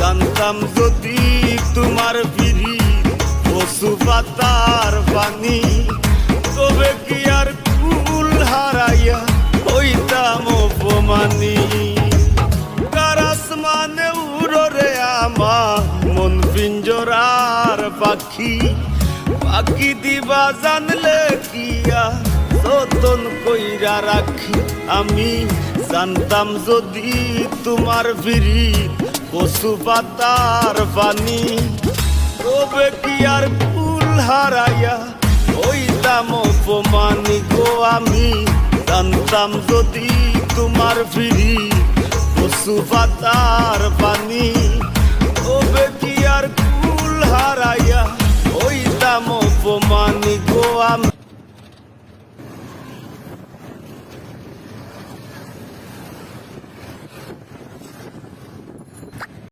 জানতাম যদি তোমার ফিরি পশু পাতার পানি, তবে কি আর কুল হারাইয়া হইতাম অপমানী। কার আসমানে উড়রে আমার মন পিঞ্জরার পাখি, পাখি দিবা জানলে কিয়া যতন কইরা রাখি। আমি জানতাম যদি তোমার ফিরি পশু পাতার পানি, তবে কি আর ফুল হারাইয়া হইতাম অপমানী গো। আমি জানতাম যদি তোমার ফিরি পশু পাতার পানি।